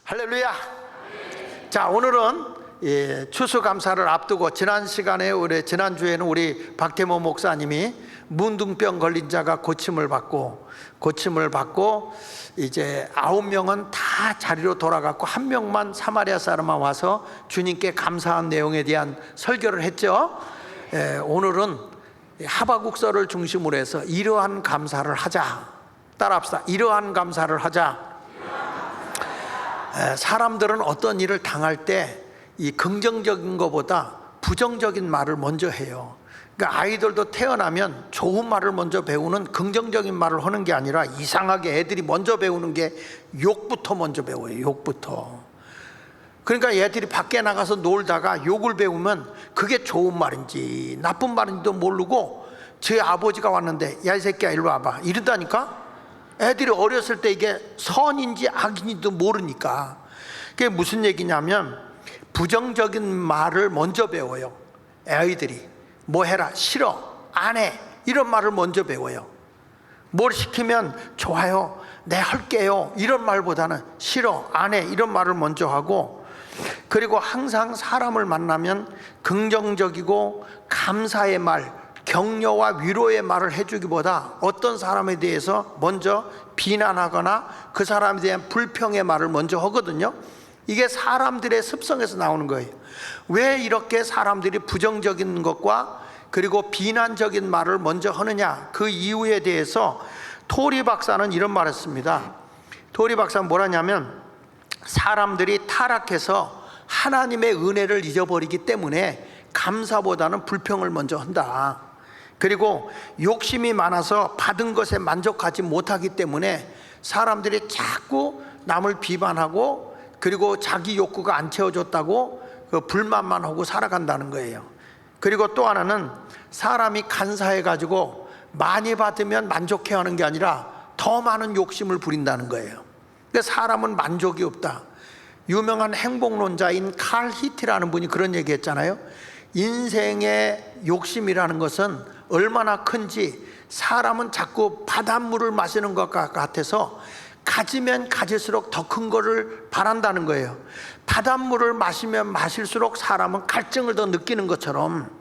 할렐루야. 자, 오늘은 추수감사를 앞두고 지난주에는 우리 박태모 목사님이 문둥병 걸린 자가 고침을 받고 이제 9명은 다 자리로 돌아갔고 1명만 사마리아 사람만 와서 주님께 감사한 내용에 대한 설교를 했죠. 오늘은 하박국서를 중심으로 해서 이러한 감사를 하자. 따라합시다. 이러한 감사를 하자. 사람들은 어떤 일을 당할 때 이 긍정적인 것보다 부정적인 말을 먼저 해요. 그러니까 아이들도 태어나면 좋은 말을 먼저 배우는, 긍정적인 말을 하는 게 아니라 이상하게 애들이 먼저 배우는 게 욕부터 먼저 배워요. 욕부터. 그러니까 애들이 밖에 나가서 놀다가 욕을 배우면 그게 좋은 말인지 나쁜 말인지도 모르고, 제 아버지가 왔는데 야 이 새끼야 일로 와봐 이런다니까. 애들이 어렸을 때 이게 선인지 악인지도 모르니까. 그게 무슨 얘기냐면 부정적인 말을 먼저 배워요. 아이들이 뭐 해라, 싫어, 안 해, 이런 말을 먼저 배워요. 뭘 시키면 좋아요, 네 할게요, 이런 말보다는 싫어, 안 해, 이런 말을 먼저 하고, 그리고 항상 사람을 만나면 긍정적이고 감사의 말, 격려와 위로의 말을 해주기보다 어떤 사람에 대해서 먼저 비난하거나 그 사람에 대한 불평의 말을 먼저 하거든요. 이게 사람들의 습성에서 나오는 거예요. 왜 이렇게 사람들이 부정적인 것과 그리고 비난적인 말을 먼저 하느냐, 그 이유에 대해서 토리 박사는 이런 말을 했습니다. 토리 박사는 뭐라냐면, 사람들이 타락해서 하나님의 은혜를 잊어버리기 때문에 감사보다는 불평을 먼저 한다. 그리고 욕심이 많아서 받은 것에 만족하지 못하기 때문에 사람들이 자꾸 남을 비판하고, 그리고 자기 욕구가 안 채워졌다고 그 불만만 하고 살아간다는 거예요. 그리고 또 하나는 사람이 간사해 가지고 많이 받으면 만족해하는 게 아니라 더 많은 욕심을 부린다는 거예요. 그러니까 사람은 만족이 없다. 유명한 행복론자인 칼 히트라는 분이 그런 얘기 했잖아요. 인생의 욕심이라는 것은 얼마나 큰지, 사람은 자꾸 바닷물을 마시는 것 같아서 가지면 가질수록 더 큰 거를 바란다는 거예요. 바닷물을 마시면 마실수록 사람은 갈증을 더 느끼는 것처럼,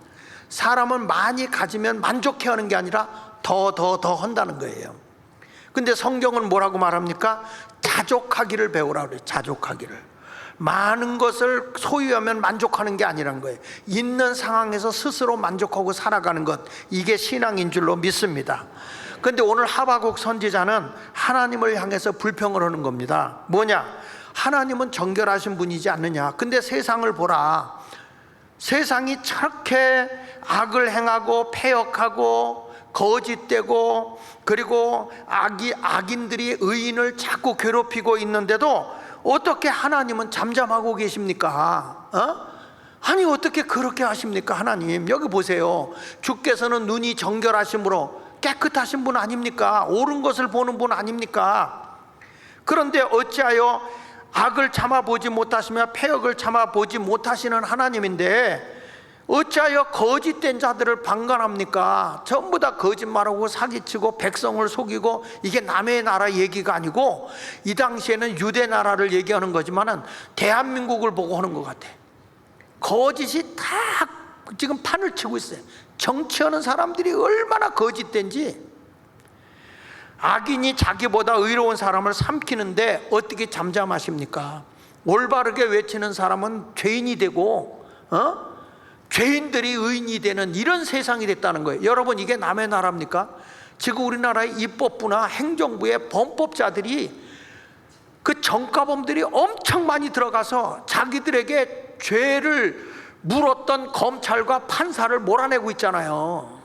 사람은 많이 가지면 만족해하는 게 아니라 더 한다는 거예요. 근데 성경은 뭐라고 말합니까? 자족하기를 배우라고 그래요. 자족하기를. 많은 것을 소유하면 만족하는 게 아니란 거예요. 있는 상황에서 스스로 만족하고 살아가는 것, 이게 신앙인 줄로 믿습니다. 그런데 오늘 하박국 선지자는 하나님을 향해서 불평을 하는 겁니다. 뭐냐? 하나님은 정결하신 분이지 않느냐. 근데 세상을 보라. 세상이 저렇게 악을 행하고 패역하고 거짓되고, 그리고 악인들이 의인을 자꾸 괴롭히고 있는데도 어떻게 하나님은 잠잠하고 계십니까? 아니 어떻게 그렇게 하십니까? 하나님 여기 보세요. 주께서는 눈이 정결하심으로 깨끗하신 분 아닙니까? 옳은 것을 보는 분 아닙니까? 그런데 어찌하여 악을 참아보지 못하시며 패역을 참아보지 못하시는 하나님인데 어찌하여 거짓된 자들을 방관합니까? 전부 다 거짓말하고 사기치고 백성을 속이고, 이게 남의 나라 얘기가 아니고 이 당시에는 유대 나라를 얘기하는 거지만은 대한민국을 보고 하는 것 같아. 거짓이 다 지금 판을 치고 있어요. 정치하는 사람들이 얼마나 거짓된지. 악인이 자기보다 의로운 사람을 삼키는데 어떻게 잠잠하십니까? 올바르게 외치는 사람은 죄인이 되고 죄인들이 의인이 되는 이런 세상이 됐다는 거예요. 여러분, 이게 남의 나라입니까? 지금 우리나라의 입법부나 행정부의 범법자들이, 그 정가범들이 엄청 많이 들어가서 자기들에게 죄를 물었던 검찰과 판사를 몰아내고 있잖아요.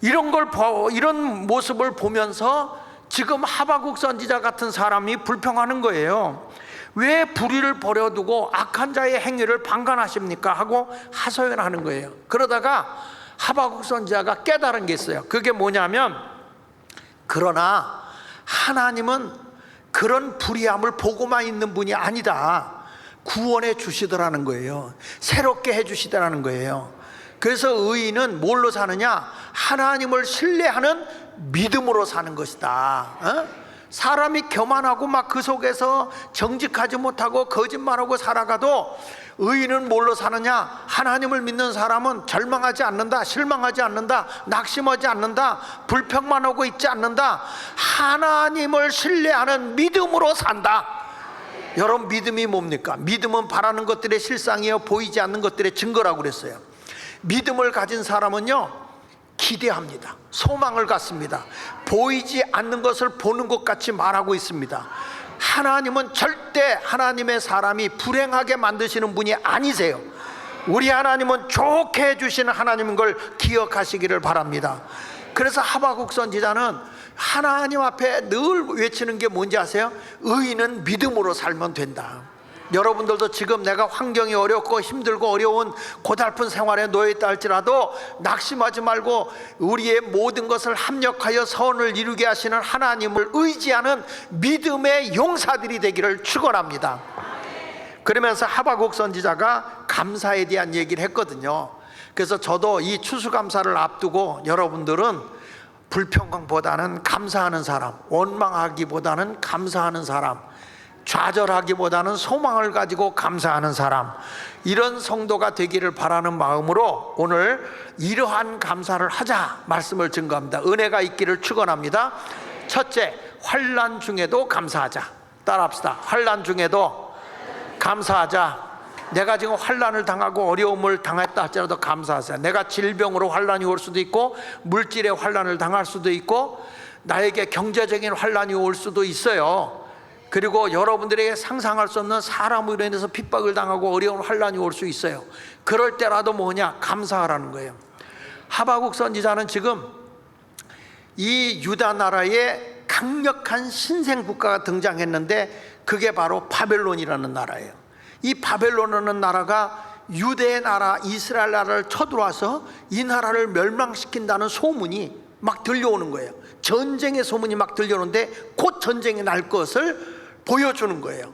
이런 모습을 보면서 지금 하박국 선지자 같은 사람이 불평하는 거예요. 왜 불의를 버려두고 악한 자의 행위를 방관하십니까? 하고 하소연하는 거예요. 그러다가 하박국 선지자가 깨달은 게 있어요. 그게 뭐냐면, 그러나 하나님은 그런 불의함을 보고만 있는 분이 아니다. 구원해 주시더라는 거예요. 새롭게 해 주시더라는 거예요. 그래서 의인은 뭘로 사느냐? 하나님을 신뢰하는 믿음으로 사는 것이다. 사람이 교만하고 막 그 속에서 정직하지 못하고 거짓말하고 살아가도 의인은 뭘로 사느냐? 하나님을 믿는 사람은 절망하지 않는다, 실망하지 않는다, 낙심하지 않는다, 불평만 하고 있지 않는다. 하나님을 신뢰하는 믿음으로 산다. 여러분, 믿음이 뭡니까? 믿음은 바라는 것들의 실상이요, 보이지 않는 것들의 증거라고 그랬어요. 믿음을 가진 사람은요, 기대합니다. 소망을 갖습니다. 보이지 않는 것을 보는 것 같이 말하고 있습니다. 하나님은 절대 하나님의 사람이 불행하게 만드시는 분이 아니세요. 우리 하나님은 좋게 해주시는 하나님인 걸 기억하시기를 바랍니다. 그래서 하박국 선지자는 하나님 앞에 늘 외치는 게 뭔지 아세요? 의인은 믿음으로 살면 된다. 여러분들도 지금 내가 환경이 어렵고 힘들고 어려운 고달픈 생활에 놓여있다 할지라도 낙심하지 말고 우리의 모든 것을 합력하여 선을 이루게 하시는 하나님을 의지하는 믿음의 용사들이 되기를 축원합니다. 그러면서 하박국 선지자가 감사에 대한 얘기를 했거든요. 그래서 저도 이 추수감사를 앞두고 여러분들은 불평보다는 감사하는 사람, 원망하기보다는 감사하는 사람, 좌절하기보다는 소망을 가지고 감사하는 사람, 이런 성도가 되기를 바라는 마음으로 오늘 이러한 감사를 하자 말씀을 증거합니다. 은혜가 있기를 축원합니다. 첫째, 환난 중에도 감사하자. 따라합시다. 환난 중에도 감사하자. 내가 지금 환난을 당하고 어려움을 당했다 할지라도 감사하세요. 내가 질병으로 환난이 올 수도 있고, 물질의 환난을 당할 수도 있고, 나에게 경제적인 환난이 올 수도 있어요. 그리고 여러분들에게 상상할 수 없는 사람으로 인해서 핍박을 당하고 어려운 환난이 올 수 있어요. 그럴 때라도 뭐냐? 감사하라는 거예요. 하박국 선지자는 지금 이 유다 나라에 강력한 신생 국가가 등장했는데 그게 바로 바벨론이라는 나라예요. 이 바벨론이라는 나라가 유대의 나라 이스라엘 나라를 쳐들어와서 이 나라를 멸망시킨다는 소문이 막 들려오는 거예요. 전쟁의 소문이 막 들려오는데 곧 전쟁이 날 것을 보여주는 거예요.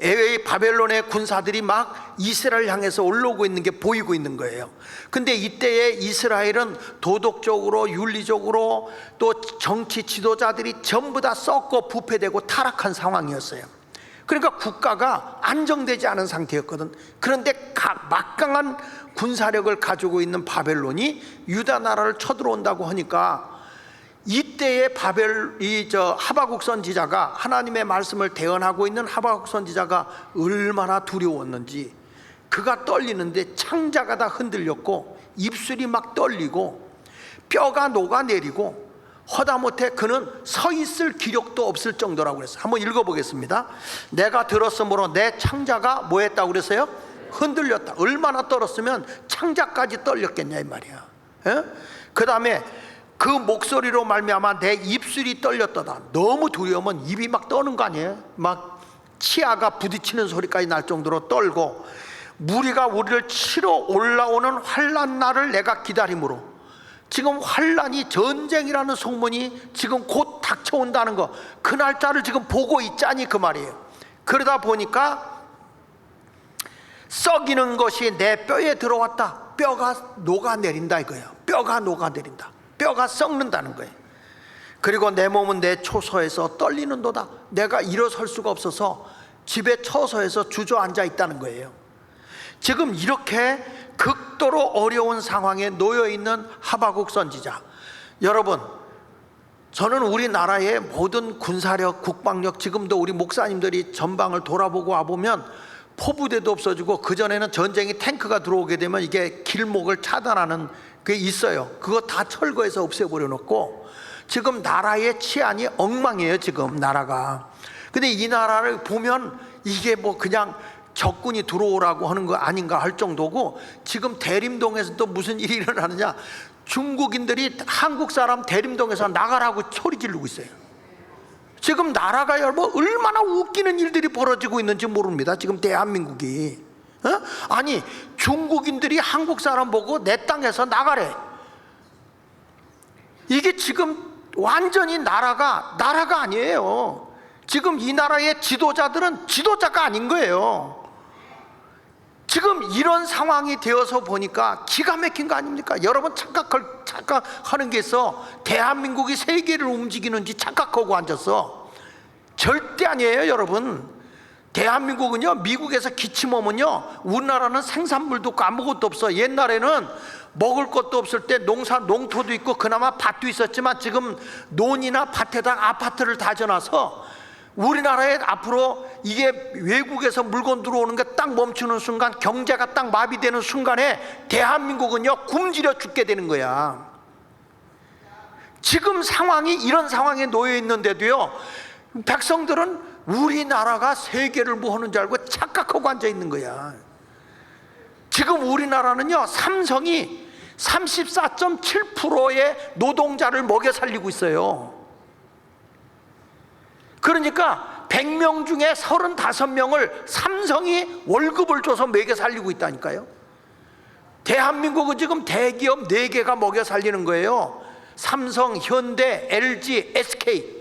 에웨이 바벨론의 군사들이 막 이스라엘 향해서 올라오고 있는 게 보이고 있는 거예요. 근데 이때에 이스라엘은 도덕적으로 윤리적으로 또 정치 지도자들이 전부 다 썩고 부패되고 타락한 상황이었어요. 그러니까 국가가 안정되지 않은 상태였거든. 그런데 막강한 군사력을 가지고 있는 바벨론이 유다 나라를 쳐들어온다고 하니까 이때의 하박국 선지자가 하나님의 말씀을 대언하고 있는 하박국 선지자가 얼마나 두려웠는지, 그가 떨리는데 창자가 다 흔들렸고 입술이 막 떨리고 뼈가 녹아내리고 허다못해 그는 서 있을 기력도 없을 정도라고 그랬어요. 한번 읽어보겠습니다. 내가 들었으므로 내 창자가 뭐 했다고 그랬어요? 흔들렸다. 얼마나 떨었으면 창자까지 떨렸겠냐 이 말이야. 그 다음에 그 목소리로 말미암아 내 입술이 떨렸다다. 너무 두려우면 입이 막 떠는 거 아니에요? 막 치아가 부딪히는 소리까지 날 정도로 떨고, 무리가 우리를 치러 올라오는 환난 날을 내가 기다림으로, 지금 환난이 전쟁이라는 소문이 지금 곧 닥쳐온다는 거, 그 날짜를 지금 보고 있자니 그 말이에요. 그러다 보니까 썩이는 것이 내 뼈에 들어왔다. 뼈가 녹아내린다 이거예요. 뼈가 녹아내린다. 뼈가 썩는다는 거예요. 그리고 내 몸은 내 초소에서 떨리는도다. 내가 일어설 수가 없어서 집에 처서에서 주저앉아 있다는 거예요. 지금 이렇게 극도로 어려운 상황에 놓여있는 하박국 선지자, 여러분, 저는 우리나라의 모든 군사력, 국방력, 지금도 우리 목사님들이 전방을 돌아보고 와보면 포부대도 없어지고, 그전에는 전쟁이 탱크가 들어오게 되면 이게 길목을 차단하는 게 있어요. 그거 다 철거해서 없애버려 놓고 지금 나라의 치안이 엉망이에요. 지금 나라가. 근데 이 나라를 보면 이게 뭐 그냥 적군이 들어오라고 하는 거 아닌가 할 정도고, 지금 대림동에서 또 무슨 일이 일어나느냐, 중국인들이 한국 사람 대림동에서 나가라고 소리 지르고 있어요. 지금 나라가 여러분 얼마나 웃기는 일들이 벌어지고 있는지 모릅니다. 지금 대한민국이. 아니, 중국인들이 한국 사람 보고 내 땅에서 나가래. 이게 지금 완전히 나라가 아니에요. 지금 이 나라의 지도자들은 지도자가 아닌 거예요. 지금 이런 상황이 되어서 보니까 기가 막힌 거 아닙니까? 여러분 착각하는 게 있어. 대한민국이 세계를 움직이는지 착각하고 앉았어. 절대 아니에요, 여러분. 대한민국은요, 미국에서 기침하면요, 우리나라는 생산물도 없고 아무것도 없어. 옛날에는 먹을 것도 없을 때 농토도 있고 그나마 밭도 있었지만 지금 논이나 밭에다 아파트를 다져놔서 우리나라에 앞으로 이게 외국에서 물건 들어오는 게 딱 멈추는 순간, 경제가 딱 마비되는 순간에 대한민국은요, 굶주려 죽게 되는 거야. 지금 상황이 이런 상황에 놓여 있는데도요, 백성들은 우리나라가 세계를 뭐 하는 줄 알고 착각하고 앉아 있는 거야. 지금 우리나라는요, 삼성이 34.7%의 노동자를 먹여 살리고 있어요. 그러니까 100명 중에 35명을 삼성이 월급을 줘서 먹여 살리고 있다니까요. 대한민국은 지금 대기업 4개가 먹여 살리는 거예요. 삼성, 현대, LG, SK.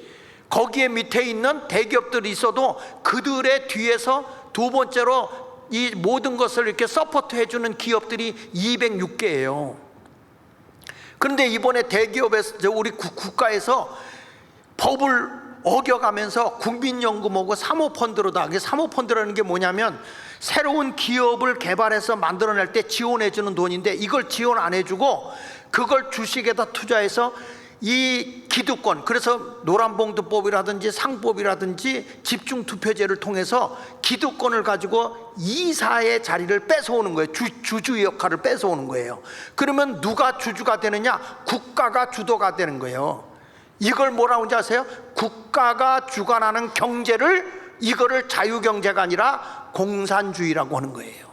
거기에 밑에 있는 대기업들이 있어도 그들의 뒤에서 두 번째로 이 모든 것을 이렇게 서포트 해주는 기업들이 206개예요. 그런데 이번에 대기업에서, 우리 국가에서 법을 어겨가면서 국민연금하고 사모펀드로다. 사모펀드라는 게 뭐냐면 새로운 기업을 개발해서 만들어낼 때 지원해주는 돈인데, 이걸 지원 안 해주고 그걸 주식에다 투자해서 이 기득권, 그래서 노란봉투법이라든지 상법이라든지 집중투표제를 통해서 기득권을 가지고 이사의 자리를 뺏어오는 거예요. 주주의 역할을 뺏어오는 거예요. 그러면 누가 주주가 되느냐? 국가가 주도가 되는 거예요. 이걸 뭐라고 하는지 아세요? 국가가 주관하는 경제를, 이거를 자유경제가 아니라 공산주의라고 하는 거예요.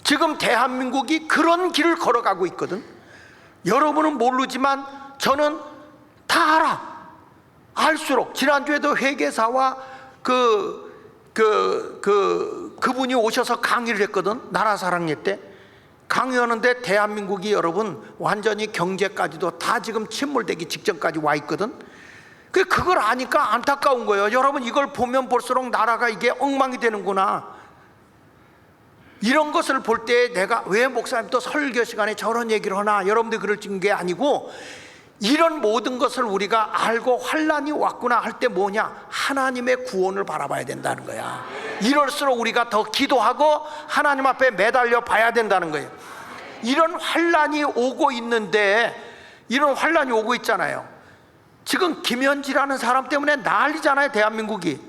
지금 대한민국이 그런 길을 걸어가고 있거든. 여러분은 모르지만 저는 다 알아. 알수록. 지난주에도 회계사와 그분이 오셔서 강의를 했거든. 나라사랑예 때 강의하는데, 대한민국이 여러분 완전히 경제까지도 다 지금 침몰되기 직전까지 와 있거든. 그걸 아니까 안타까운 거예요. 여러분, 이걸 보면 볼수록 나라가 이게 엉망이 되는구나. 이런 것을 볼 때 내가 왜 목사님 또 설교 시간에 저런 얘기를 하나, 여러분들 그럴 게 아니고, 이런 모든 것을 우리가 알고 환난이 왔구나 할 때 뭐냐? 하나님의 구원을 바라봐야 된다는 거야. 이럴수록 우리가 더 기도하고 하나님 앞에 매달려 봐야 된다는 거예요. 이런 환난이 오고 있는데, 이런 환난이 오고 있잖아요. 지금 김현지라는 사람 때문에 난리잖아요, 대한민국이.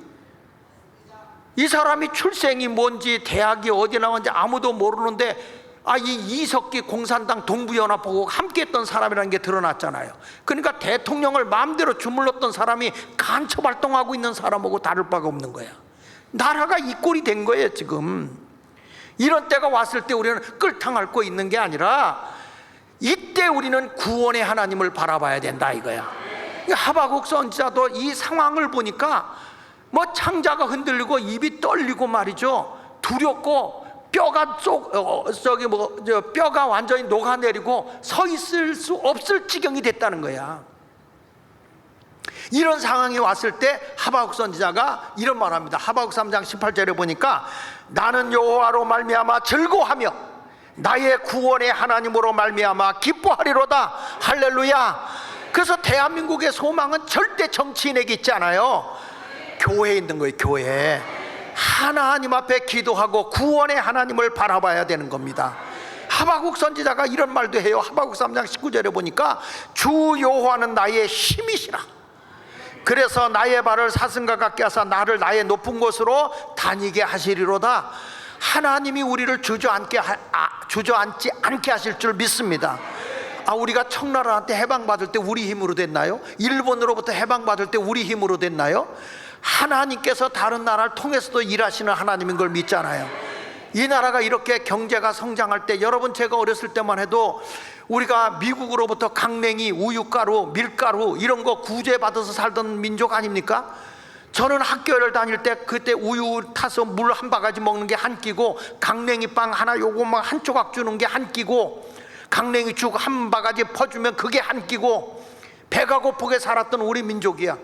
이 사람이 출생이 뭔지, 대학이 어디 나왔는지 아무도 모르는데, 이 이석기 공산당 동부연합하고 함께했던 사람이라는 게 드러났잖아요. 그러니까 대통령을 마음대로 주물렀던 사람이 간첩 활동하고 있는 사람하고 다를 바가 없는 거야. 나라가 이 꼴이 된 거예요 지금. 이런 때가 왔을 때 우리는 끌탕 앓고 있는 게 아니라, 이때 우리는 구원의 하나님을 바라봐야 된다 이거야. 하박국 선지자도 이 상황을 보니까 뭐 창자가 흔들리고 입이 떨리고 말이죠. 두렵고 뼈가 완전히 녹아내리고 서 있을 수 없을 지경이 됐다는 거야. 이런 상황이 왔을 때 하박국 선지자가 이런 말합니다. 하박국 3장 18절에 보니까, 나는 여호와로 말미암아 즐거워하며 나의 구원의 하나님으로 말미암아 기뻐하리로다. 할렐루야. 그래서 대한민국의 소망은 절대 정치인에게 있지 않아요. 교회에 있는 거예요. 교회. 하나님 앞에 기도하고 구원의 하나님을 바라봐야 되는 겁니다. 하박국 선지자가 이런 말도 해요. 하박국 3장 19절에 보니까, 주 여호와는 나의 힘이시라. 그래서 나의 발을 사슴과 같게 하사 나를 나의 높은 곳으로 다니게 하시리로다. 하나님이 우리를 주저앉지 않게 하실 줄 믿습니다. 우리가 청나라한테 해방받을 때 우리 힘으로 됐나요? 일본으로부터 해방받을 때 우리 힘으로 됐나요? 하나님께서 다른 나라를 통해서도 일하시는 하나님인 걸 믿잖아요. 이 나라가 이렇게 경제가 성장할 때, 여러분 제가 어렸을 때만 해도 우리가 미국으로부터 강냉이, 우유가루, 밀가루 이런 거 구제받아서 살던 민족 아닙니까? 저는 학교를 다닐 때 그때 우유 타서 물 한 바가지 먹는 게 한 끼고, 강냉이 빵 하나 요거만 한 조각 주는 게 한 끼고, 강냉이 죽 한 바가지 퍼주면 그게 한 끼고, 배가 고프게 살았던 우리 민족이야.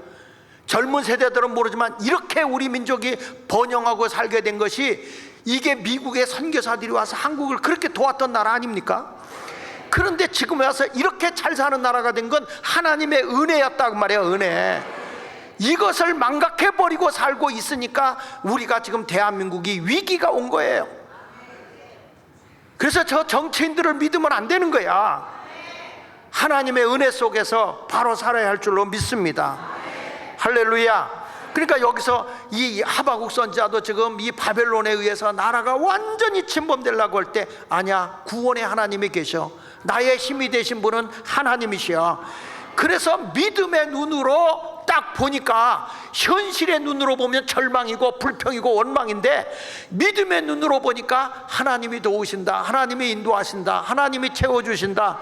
젊은 세대들은 모르지만 이렇게 우리 민족이 번영하고 살게 된 것이, 이게 미국의 선교사들이 와서 한국을 그렇게 도왔던 나라 아닙니까? 그런데 지금 와서 이렇게 잘 사는 나라가 된 건 하나님의 은혜였다고 말이에요. 은혜. 이것을 망각해버리고 살고 있으니까 우리가 지금 대한민국이 위기가 온 거예요. 그래서 저 정치인들을 믿으면 안 되는 거야. 하나님의 은혜 속에서 바로 살아야 할 줄로 믿습니다. 할렐루야. 그러니까 여기서 이 하박국 선지자도 지금 이 바벨론에 의해서 나라가 완전히 침범되려고 할 때, 아니야, 구원의 하나님이 계셔. 나의 힘이 되신 분은 하나님이시여. 그래서 믿음의 눈으로 딱 보니까, 현실의 눈으로 보면 절망이고 불평이고 원망인데, 믿음의 눈으로 보니까 하나님이 도우신다, 하나님이 인도하신다, 하나님이 채워주신다.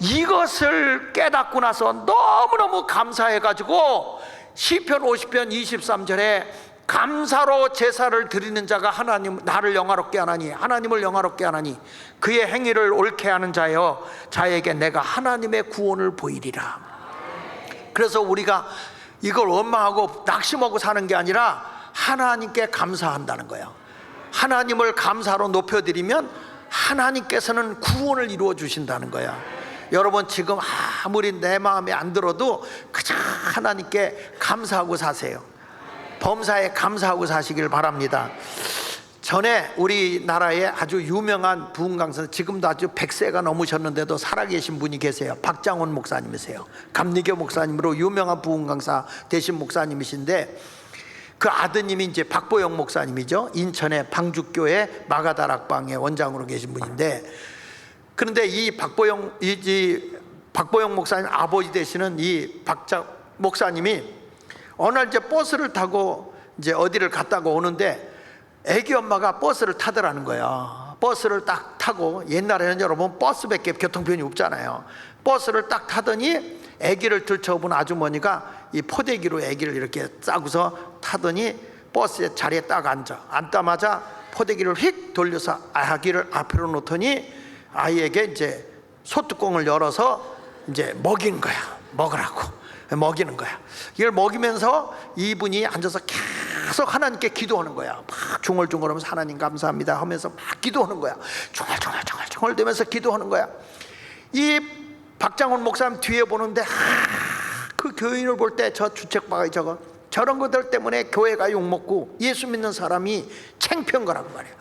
이것을 깨닫고 나서 너무너무 감사해가지고 시편 50편 23절에 감사로 제사를 드리는 자가 하나님 나를 영화롭게 하나니, 하나님을 영화롭게 하나니 그의 행위를 옳게 하는 자여 자에게 내가 하나님의 구원을 보이리라. 그래서 우리가 이걸 원망하고 낙심하고 사는 게 아니라 하나님께 감사한다는 거예요. 하나님을 감사로 높여드리면 하나님께서는 구원을 이루어 주신다는 거야. 여러분, 지금 아무리 내 마음에 안 들어도 그저 하나님께 감사하고 사세요. 범사에 감사하고 사시길 바랍니다. 전에 우리나라에 아주 유명한 부흥 강사, 지금도 아주 100세가 넘으셨는데도 살아계신 분이 계세요. 박장훈 목사님이세요. 감리교 목사님으로 유명한 부흥 강사 되신 목사님이신데, 그 아드님이 이제 박보영 목사님이죠. 인천의 방죽교회 마가다락방의 원장으로 계신 분인데, 그런데 이 박보영 목사님 아버지 되시는 이 박장 목사님이 어느 날 이제 버스를 타고 이제 어디를 갔다가 오는데, 애기 엄마가 버스를 타더라는 거예요. 버스를 딱 타고, 옛날에는 여러분 버스밖에 교통편이 없잖아요. 버스를 딱 타더니 애기를 들쳐본 아주머니가 이 포대기로 애기를 이렇게 싸고서 타더니 버스의 자리에 딱 앉자마자 포대기를 휙 돌려서 아기를 앞으로 놓더니 아이에게 이제 소뚜껑을 열어서 이제 먹이는 거야. 먹으라고 먹이는 거야. 이걸 먹이면서 이분이 앉아서 계속 하나님께 기도하는 거야. 막 중얼중얼하면서 하나님 감사합니다 하면서 막 기도하는 거야. 중얼대면서 기도하는 거야. 이 박장훈 목사님 뒤에 보는데, 그 교인을 볼 때 저 주책바가지 저런 것들 때문에 교회가 욕먹고 예수 믿는 사람이 창피한 거라고 말이에요.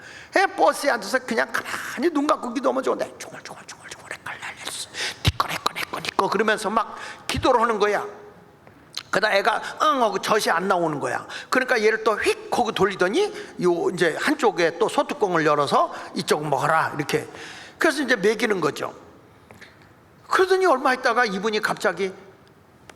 버스에 앉아서 그냥 가만히 눈 감고 기도하면 좋은데 중얼중얼 니꺼 그러면서 막 기도를 하는 거야. 그러다 애가 응 하고 젖이 안 나오는 거야. 그러니까 얘를 또 휙 하고 돌리더니 요 이제 한쪽에 또 소뚜껑을 열어서 이쪽 먹어라 이렇게. 그래서 이제 먹이는 거죠. 그러더니 얼마 있다가 이분이 갑자기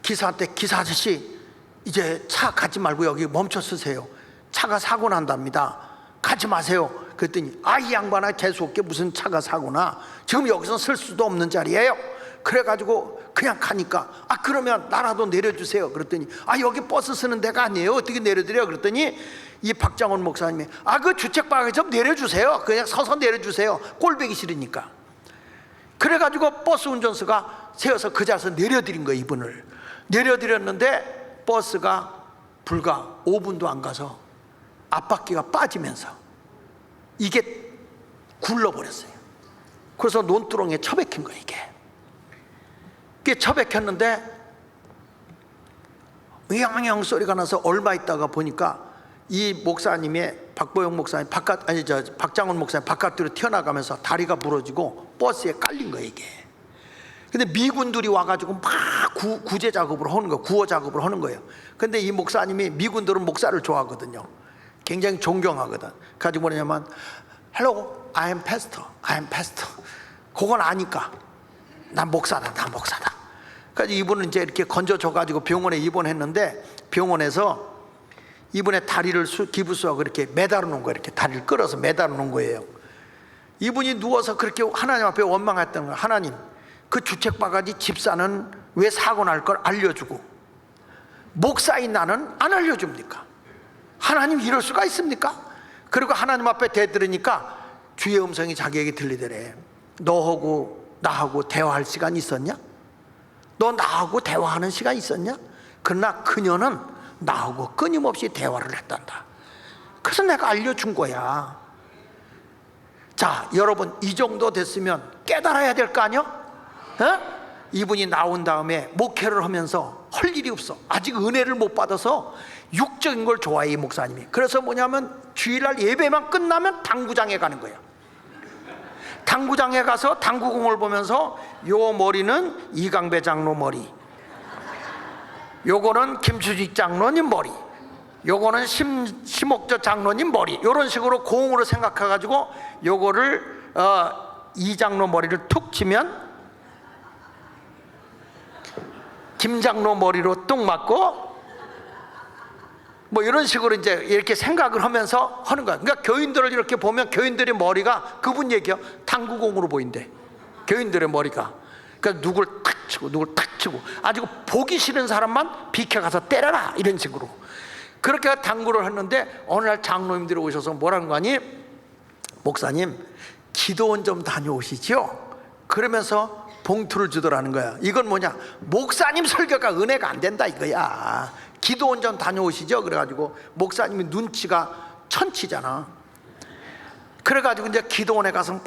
기사한테, 기사 아저씨 이제 차 가지 말고 여기 멈춰 서세요. 차가 사고 난답니다. 가지 마세요. 그랬더니 이 양반아, 재수없게 무슨 차가 사고나, 지금 여기서 쓸 수도 없는 자리예요. 그래가지고 그냥 가니까 그러면 나라도 내려주세요. 그랬더니 여기 버스 쓰는 데가 아니에요. 어떻게 내려드려? 그랬더니 이 박장훈 목사님이 그 주책방에 좀 내려주세요. 그냥 서서 내려주세요. 꼴보기 싫으니까. 그래가지고 버스 운전수가 세워서 그 자리에서 내려드린 거예요. 이분을 내려드렸는데 버스가 불과 5분도 안 가서 앞바퀴가 빠지면서 이게 굴러버렸어요. 그래서 논두렁에 처박힌 거예요. 이게 처박혔는데 으영영 소리가 나서 얼마 있다가 보니까 이 목사님의 박보영 목사님 박장훈 목사님 바깥으로 튀어나가면서 다리가 부러지고 버스에 깔린 거예요. 이게. 근데 미군들이 와가지고 막 구제 작업을 하는 거예요. 구호 작업을 하는 거예요. 근데 이 목사님이, 미군들은 목사를 좋아하거든요. 굉장히 존경하거든. 가지고 뭐냐면 Hello, I am pastor. 그건 아니까 난 목사다. 그래서 이분은 이제 이렇게 건져줘가지고 병원에 입원했는데, 병원에서 이분의 다리를 기부수하고 이렇게 매달아 놓은 거예요. 이렇게 다리를 끌어서 매달아 놓은 거예요. 이분이 누워서 그렇게 하나님 앞에 원망했던 거예요. 하나님, 그 주책바가지 집사는 왜 사고 날 걸 알려주고 목사인 나는 안 알려줍니까? 하나님, 이럴 수가 있습니까? 그리고 하나님 앞에 대들으니까 주의 음성이 자기에게 들리더래. 너하고 나하고 대화할 시간 있었냐? 너 나하고 대화하는 시간 있었냐? 그러나 그녀는 나하고 끊임없이 대화를 했단다. 그래서 내가 알려준 거야. 자, 여러분, 이 정도 됐으면 깨달아야 될 거 아니야? 이분이 나온 다음에 목회를 하면서 할 일이 없어. 아직 은혜를 못 받아서 육적인 걸 좋아해, 이 목사님이. 그래서 뭐냐면 주일날 예배만 끝나면 당구장에 가는 거야. 당구장에 가서 당구공을 보면서 요 머리는 이강배 장로 머리, 요거는 김수직 장로님 머리, 요거는 심옥저 장로님 머리, 이런 식으로 공으로 생각해가지고 요거를 이 장로 머리를 툭 치면 김 장로 머리로 뚝 맞고, 뭐 이런 식으로 이제 이렇게 생각을 하면서 하는 거야. 그러니까 교인들을 이렇게 보면 교인들의 머리가, 그분 얘기야, 당구공으로 보인대, 교인들의 머리가. 그러니까 누굴 탁 치고 누굴 탁 치고, 아주 보기 싫은 사람만 비켜가서 때려라, 이런 식으로. 그렇게 당구를 했는데 어느 날 장로님들이 오셔서 뭐라는 거 아니? 목사님, 기도원 좀 다녀오시죠? 그러면서 봉투를 주더라는 거야. 이건 뭐냐? 목사님 설교가 은혜가 안 된다 이거야. 기도원 좀 다녀오시죠? 그래가지고 목사님이 눈치가 천치잖아. 그래가지고 이제 기도원에 가서 막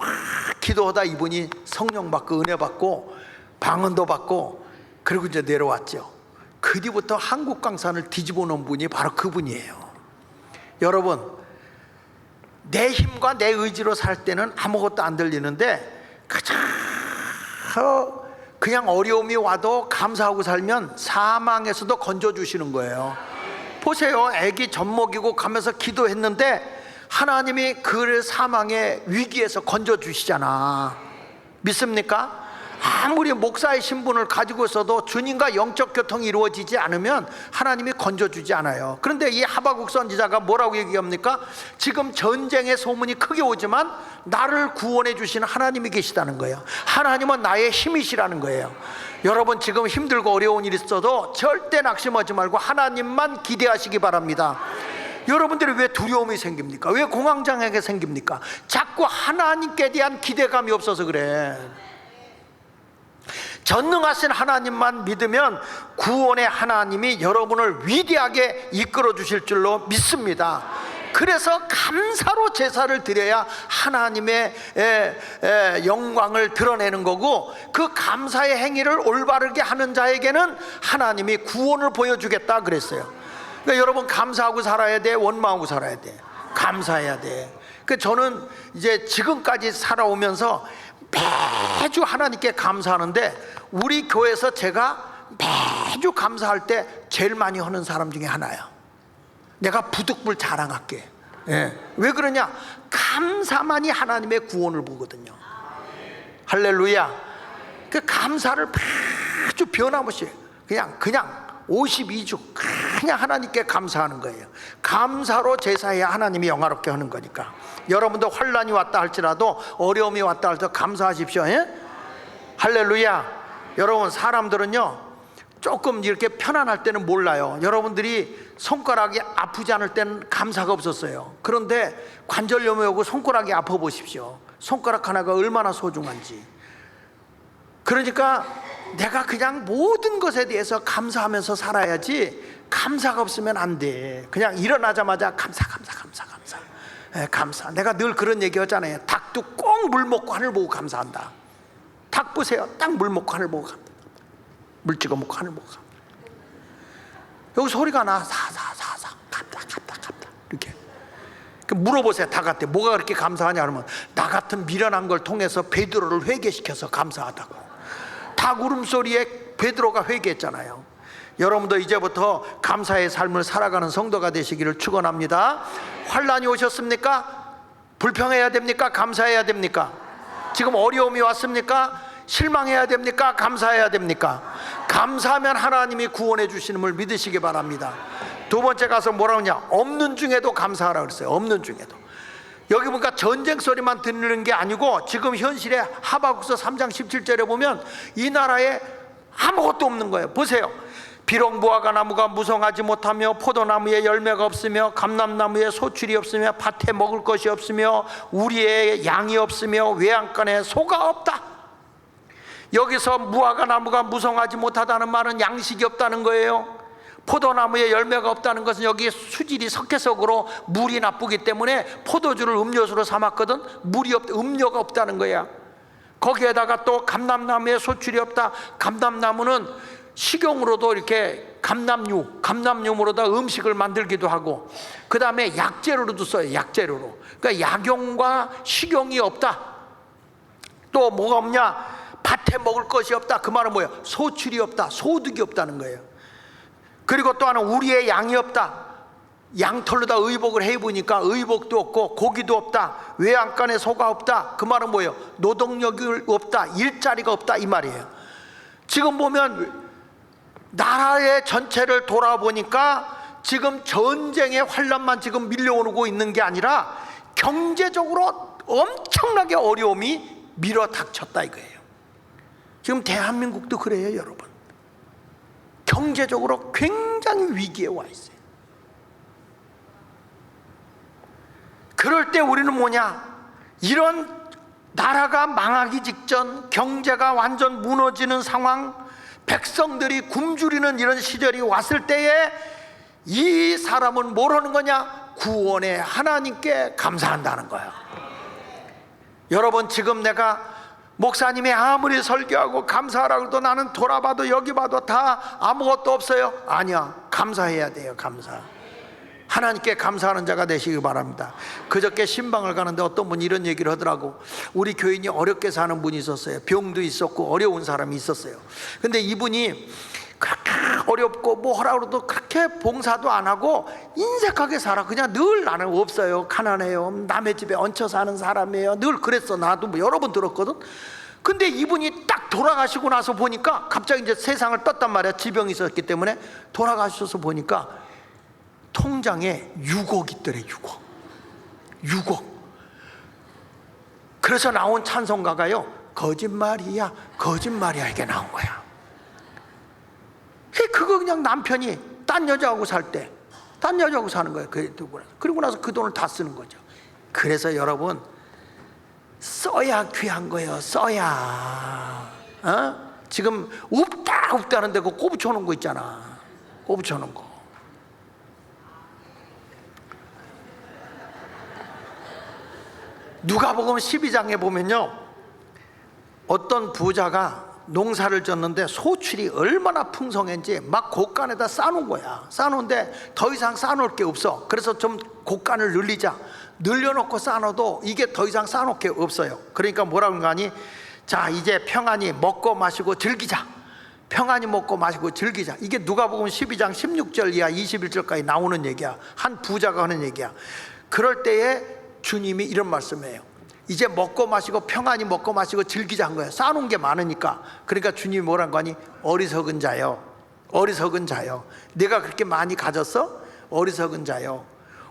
기도하다 이분이 성령 받고 은혜 받고 방언도 받고, 그리고 이제 내려왔죠. 그 뒤부터 한국 강산을 뒤집어 놓은 분이 바로 그분이에요. 여러분, 내 힘과 내 의지로 살 때는 아무것도 안 들리는데, 그냥 어려움이 와도 감사하고 살면 사망에서도 건져주시는 거예요. 보세요, 애기 젖 먹이고 가면서 기도했는데 하나님이 그 사망의 위기에서 건져주시잖아. 믿습니까? 아무리 목사의 신분을 가지고 있어도 주님과 영적 교통이 이루어지지 않으면 하나님이 건져주지 않아요. 그런데 이 하박국 선지자가 뭐라고 얘기합니까? 지금 전쟁의 소문이 크게 오지만 나를 구원해 주시는 하나님이 계시다는 거예요. 하나님은 나의 힘이시라는 거예요. 여러분, 지금 힘들고 어려운 일이 있어도 절대 낙심하지 말고 하나님만 기대하시기 바랍니다. 여러분들이 왜 두려움이 생깁니까? 왜 공황장애가 생깁니까? 자꾸 하나님께 대한 기대감이 없어서 그래. 전능하신 하나님만 믿으면 구원의 하나님이 여러분을 위대하게 이끌어 주실 줄로 믿습니다. 그래서 감사로 제사를 드려야 하나님의 영광을 드러내는 거고, 그 감사의 행위를 올바르게 하는 자에게는 하나님이 구원을 보여주겠다 그랬어요. 그러니까 여러분, 감사하고 살아야 돼, 원망하고 살아야 돼? 감사해야 돼. 그러니까 저는 이제 지금까지 살아오면서 매주 하나님께 감사하는데, 우리 교회에서 제가 매주 감사할 때 제일 많이 하는 사람 중에 하나야. 내가 부득불 자랑할게. 왜 그러냐? 감사만이 하나님의 구원을 보거든요. 할렐루야. 그 감사를 매주 변함없이 그냥 52주 그냥 하나님께 감사하는 거예요. 감사로 제사해야 하나님이 영화롭게 하는 거니까. 여러분도 환난이 왔다 할지라도, 어려움이 왔다 할지라도 감사하십시오. 할렐루야. 여러분, 사람들은요 조금 이렇게 편안할 때는 몰라요. 여러분들이 손가락이 아프지 않을 때는 감사가 없었어요. 그런데 관절염이 오고 손가락이 아파 보십시오. 손가락 하나가 얼마나 소중한지. 그러니까 내가 그냥 모든 것에 대해서 감사하면서 살아야지, 감사가 없으면 안 돼. 그냥 일어나자마자 감사. 감사. 내가 늘 그런 얘기 하잖아요. 닭도 꼭 물 먹고 하늘 보고 감사한다. 닭 보세요. 딱 물 먹고 하늘 보고 감사. 물 찍어 먹고 하늘 보고 감사. 여기 소리가 나. 사사사사 감사. 이렇게 물어보세요. 닭한테 뭐가 그렇게 감사하냐 그러면, 나 같은 미련한 걸 통해서 베드로를 회개시켜서 감사하다고. 닭 울음소리에 베드로가 회개했잖아요. 여러분도 이제부터 감사의 삶을 살아가는 성도가 되시기를 축원합니다. 환난이 오셨습니까? 불평해야 됩니까? 감사해야 됩니까? 지금 어려움이 왔습니까? 실망해야 됩니까? 감사해야 됩니까? 감사하면 하나님이 구원해 주시는 걸 믿으시기 바랍니다. 두 번째 가서 뭐라 하냐? 없는 중에도 감사하라 그랬어요. 없는 중에도. 여기 보니까 전쟁 소리만 듣는 게 아니고, 지금 현실에 하박국서 3장 17절에 보면 이 나라에 아무것도 없는 거예요. 보세요. 비록 무화과 나무가 무성하지 못하며 포도나무에 열매가 없으며 감람나무에 소출이 없으며 밭에 먹을 것이 없으며 우리의 양이 없으며 외양간에 소가 없다. 여기서 무화과 나무가 무성하지 못하다는 말은 양식이 없다는 거예요. 포도나무에 열매가 없다는 것은 여기 수질이 석회석으로 물이 나쁘기 때문에 포도주를 음료수로 삼았거든. 물이 음료가 없다는 거야. 거기에다가 또 감람나무에 소출이 없다. 감람나무는 식용으로도 이렇게 감남육으로다 음식을 만들기도 하고, 그 다음에 약재료로도 써요. 약재료로. 그러니까 약용과 식용이 없다. 또 뭐가 없냐? 밭에 먹을 것이 없다. 그 말은 뭐예요? 소출이 없다. 소득이 없다는 거예요. 그리고 또 하나, 우리의 양이 없다. 양털로다 의복을 해보니까 의복도 없고 고기도 없다. 외양간에 소가 없다. 그 말은 뭐예요? 노동력이 없다. 일자리가 없다, 이 말이에요. 지금 보면 나라의 전체를 돌아보니까 지금 전쟁의 환란만 지금 밀려오고 있는 게 아니라 경제적으로 엄청나게 어려움이 밀어닥쳤다 이거예요. 지금 대한민국도 그래요, 여러분. 경제적으로 굉장히 위기에 와 있어요. 그럴 때 우리는 뭐냐? 이런 나라가 망하기 직전, 경제가 완전 무너지는 상황, 백성들이 굶주리는 이런 시절이 왔을 때에 이 사람은 뭘 하는 거냐? 구원의 하나님께 감사한다는 거야. 여러분, 지금 내가 목사님이 아무리 설교하고 감사하라고 해도 나는 돌아봐도 여기 봐도 다 아무것도 없어요. 아니야, 감사해야 돼요. 감사. 하나님께 감사하는 자가 되시기 바랍니다. 그저께 신방을 가는데 어떤 분이 이런 얘기를 하더라고. 우리 교인이 어렵게 사는 분이 있었어요. 병도 있었고 어려운 사람이 있었어요. 근데 이분이 그렇게 어렵고 뭐 하라고 해도 그렇게 봉사도 안 하고 인색하게 살아. 그냥 늘 나는 없어요, 가난해요, 남의 집에 얹혀 사는 사람이에요, 늘 그랬어. 나도 뭐 여러 번 들었거든. 근데 이분이 딱 돌아가시고 나서 보니까 갑자기 이제 세상을 떴단 말이야. 지병이 있었기 때문에. 돌아가셔서 보니까 통장에 6억 있더래. 6억. 그래서 나온 찬송가가요, 거짓말이야 거짓말이야, 이게 나온 거야. 그거 그냥 남편이 딴 여자하고 살 때 딴 여자하고 사는 거예요. 그리고 나서 그 돈을 다 쓰는 거죠. 그래서 여러분, 써야 귀한 거예요. 써야. 지금 없다는데 그거 꼬부쳐 놓은 거 있잖아. 꼬부쳐 놓은 거. 누가복음 12장에 보면요, 어떤 부자가 농사를 졌는데 소출이 얼마나 풍성했는지 막 곡간에다 쌓아놓은 거야. 쌓아놓은데 더 이상 쌓아놓을 게 없어. 그래서 좀 곡간을 늘리자. 늘려놓고 쌓아놓아도 이게 더 이상 쌓아놓을 게 없어요. 그러니까 뭐라고 하니, 자, 이제 평안히 먹고 마시고 즐기자. 평안히 먹고 마시고 즐기자. 이게 누가복음 12장 16절 이하 21절까지 나오는 얘기야. 한 부자가 하는 얘기야. 그럴 때에 주님이 이런 말씀이에요. 이제 먹고 마시고 평안히 먹고 마시고 즐기자 한 거예요. 쌓아놓은 게 많으니까. 그러니까 주님이 뭐라고 하니, 어리석은 자요, 어리석은 자요, 내가 그렇게 많이 가졌어? 어리석은 자요,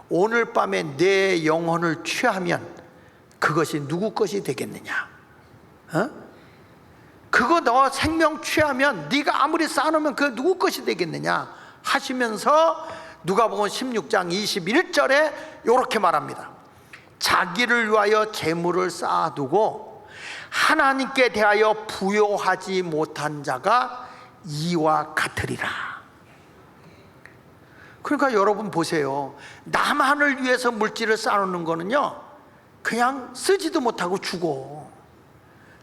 오늘 밤에 내 영혼을 취하면 그것이 누구 것이 되겠느냐? 그거 너 생명 취하면 네가 아무리 쌓아놓으면 그거 누구 것이 되겠느냐 하시면서 누가복음 16장 21절에 이렇게 말합니다. 자기를 위하여 재물을 쌓아두고 하나님께 대하여 부요하지 못한 자가 이와 같으리라. 그러니까 여러분 보세요. 나만을 위해서 물질을 쌓아놓는 거는요, 그냥 쓰지도 못하고 죽어.